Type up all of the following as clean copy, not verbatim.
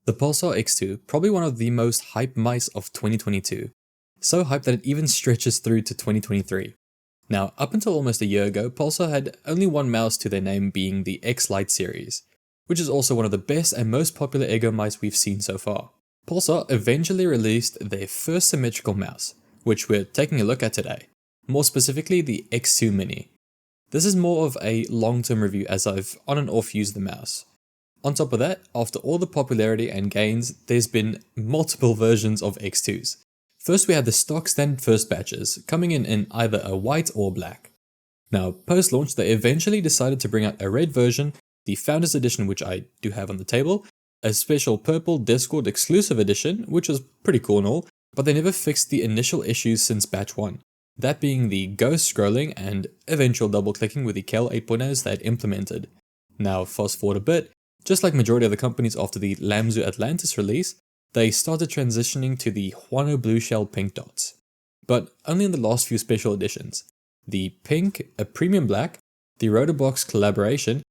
The Pulsar X2, probably one of the most hyped mice of 2022. So hyped that it even stretches through to 2023. Now, up until almost a year ago, Pulsar had only one mouse to their name, being the X Lite series, which is also one of the best and most popular Ego mice we've seen so far. Pulsar eventually released their first symmetrical mouse, which we're taking a look at today, more specifically the X2 Mini. This is more of a long-term review as I've on and off used the mouse. On top of that, after all the popularity and gains, there's been multiple versions of X2s. First we had the stock standard first batches, coming in either a white or black. Now, post-launch they eventually decided to bring out a red version, the Founders Edition, which I do have on the table, a special purple Discord exclusive edition, which was pretty cool and all, but they never fixed the initial issues since batch 1, that being the ghost scrolling and eventual double clicking with the KL 8.0s they had implemented. Now, fast forward a bit, just like majority of the companies after the Lamzu Atlantis release, they started transitioning to the Huano Blue Shell Pink dots, but only in the last few special editions. The Pink, a Premium Black, the Rotobox collaboration,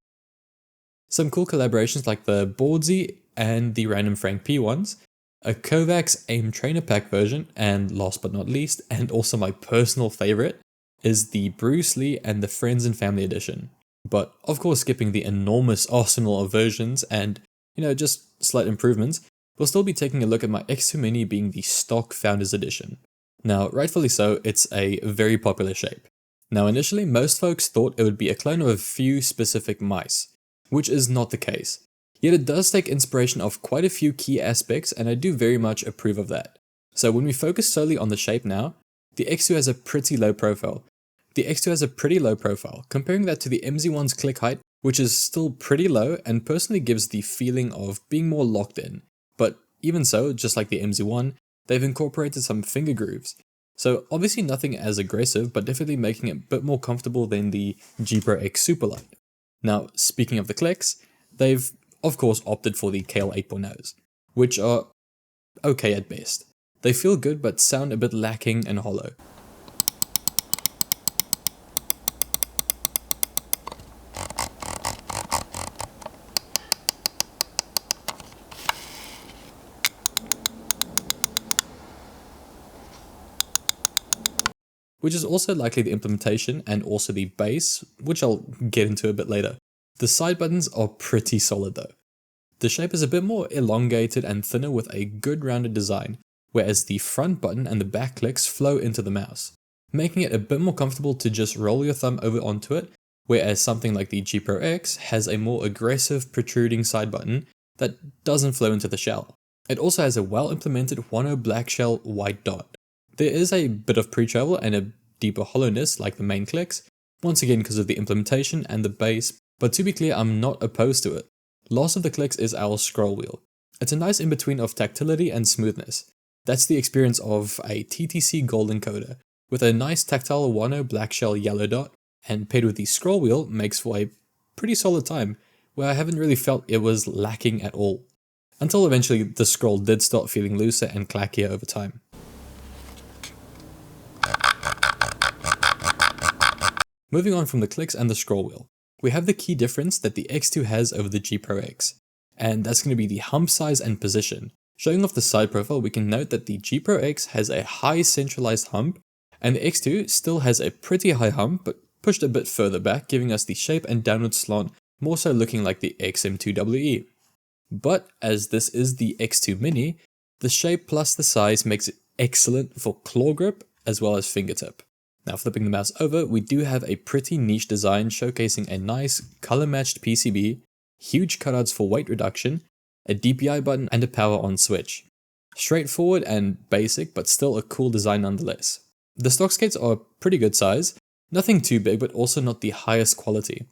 some cool collaborations like the Boardsy and the Random Frank P ones, a Kovacs AIM Trainer Pack version, and last but not least, and also my personal favorite, is the Bruce Lee and the Friends and Family edition. But of course skipping the enormous arsenal of versions and, just slight improvements, we'll still be taking a look at my X2 Mini being the stock Founders Edition. Now, rightfully so, it's a very popular shape. Now initially most folks thought it would be a clone of a few specific mice, which is not the case. Yet it does take inspiration of quite a few key aspects and I do very much approve of that. So when we focus solely on the shape now, the X2 has a pretty low profile. Comparing that to the MZ1's click height, which is still pretty low and personally gives the feeling of being more locked in. But even so, just like the MZ1, they've incorporated some finger grooves. So obviously nothing as aggressive, but definitely making it a bit more comfortable than the G PRO X Superlight. Now, speaking of the clicks, they've of course opted for the KL 8.0s, which are okay at best. They feel good but sound a bit lacking and hollow. Which is also likely the implementation and also the base, which I'll get into a bit later. The side buttons are pretty solid though. The shape is a bit more elongated and thinner with a good rounded design, whereas the front button and the back clicks flow into the mouse, making it a bit more comfortable to just roll your thumb over onto it, whereas something like the G PRO X has a more aggressive protruding side button that doesn't flow into the shell. It also has a well implemented Huano black shell white dot. There is a bit of pre-travel and a deeper hollowness like the main clicks, once again because of the implementation and the base, but to be clear, I'm not opposed to it. Last of the clicks is our scroll wheel. It's a nice in-between of tactility and smoothness. That's the experience of a TTC gold encoder, with a nice tactile Huano black shell yellow dot, and paired with the scroll wheel makes for a pretty solid time, where I haven't really felt it was lacking at all. Until eventually the scroll did start feeling looser and clackier over time. Moving on from the clicks and the scroll wheel, we have the key difference that the X2 has over the G PRO X, and that's going to be the hump size and position. Showing off the side profile, we can note that the G PRO X has a high centralized hump, and the X2 still has a pretty high hump, but pushed a bit further back, giving us the shape and downward slant, more so looking like the XM2WE. But as this is the X2 Mini, the shape plus the size makes it excellent for claw grip as well as fingertip. Now flipping the mouse over, we do have a pretty niche design showcasing a nice color-matched PCB, huge cutouts for weight reduction, a DPI button and a power on switch. Straightforward and basic, but still a cool design nonetheless. The stock skates are pretty good size, nothing too big but also not the highest quality.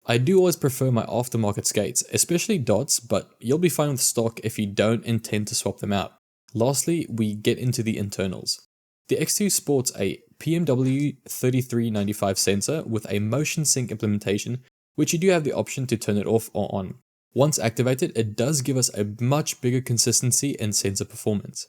I do always prefer my aftermarket skates, especially dots, but you'll be fine with stock if you don't intend to swap them out. Lastly, we get into the internals. The X2 sports a PMW 3395 sensor with a motion sync implementation, which you do have the option to turn it off or on. Once activated, it does give us a much bigger consistency in sensor performance.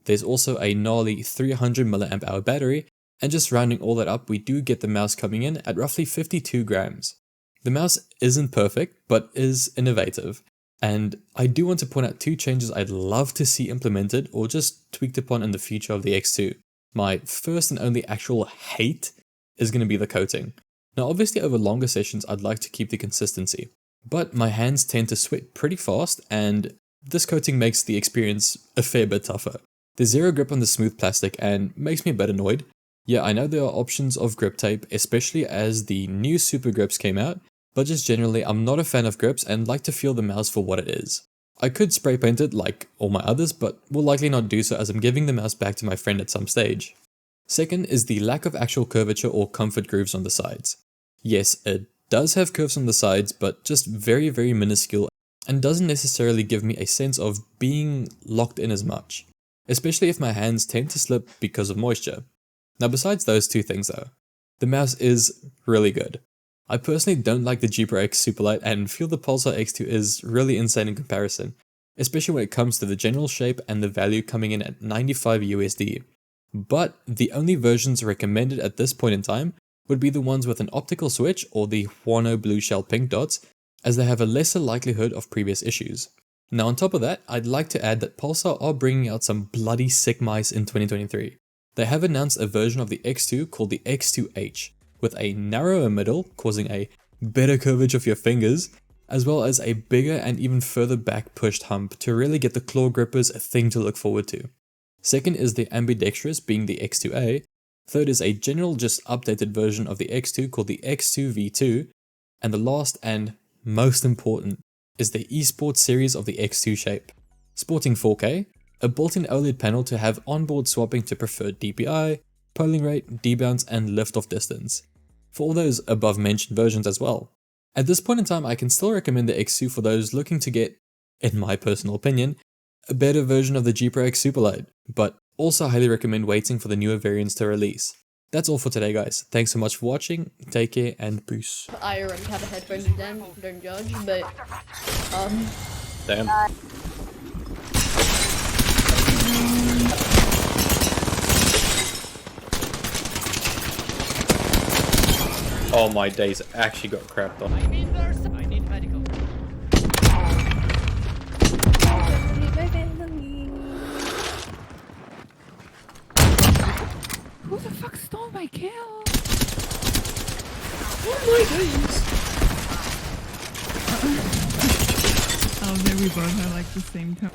There's also a gnarly 300 mAh battery, and just rounding all that up, we do get the mouse coming in at roughly 52 grams. The mouse isn't perfect, but is innovative, And I do want to point out 2 changes I'd love to see implemented or just tweaked upon in the future of the X2. My first and only actual hate is going to be the coating. Now obviously over longer sessions I'd like to keep the consistency, but my hands tend to sweat pretty fast and this coating makes the experience a fair bit tougher. There's zero grip on the smooth plastic and makes me a bit annoyed. Yeah, I know there are options of grip tape, especially as the new super grips came out, but just generally I'm not a fan of grips and like to feel the mouse for what it is. I could spray paint it like all my others, but will likely not do so as I'm giving the mouse back to my friend at some stage. Second is the lack of actual curvature or comfort grooves on the sides. Yes, it does have curves on the sides, but just very minuscule and doesn't necessarily give me a sense of being locked in as much, especially if my hands tend to slip because of moisture. Now besides those 2 things though, the mouse is really good. I personally don't like the G PRO X Superlight and feel the Pulsar X2 is really insane in comparison, especially when it comes to the general shape and the value coming in at 95 USD. But the only versions recommended at this point in time would be the ones with an optical switch or the Huano blue shell pink dots, as they have a lesser likelihood of previous issues. Now on top of that, I'd like to add that Pulsar are bringing out some bloody sick mice in 2023. They have announced a version of the X2 called the X2H, with a narrower middle causing a better curvature of your fingers, as well as a bigger and even further back pushed hump to really get the claw grippers a thing to look forward to. Second is the ambidextrous being the X2A. Third is a general just updated version of the X2 called the X2V2. And the last and most important is the eSports series of the X2 shape. Sporting 4K, a built-in OLED panel to have onboard swapping to preferred DPI, polling rate, debounce and lift-off distance, for all those above mentioned versions as well. At this point in time I can still recommend the X2 for those looking to get, in my personal opinion, a better version of the G PRO X Superlight, but also highly recommend waiting for the newer variants to release. That's all for today guys, thanks so much for watching, take care and peace. I already have a headphones exam, don't judge, but Damn. Oh my days, actually got crapped on. I need medical. Who the fuck stole my kill? Oh my days. Oh, there we both are like the same time.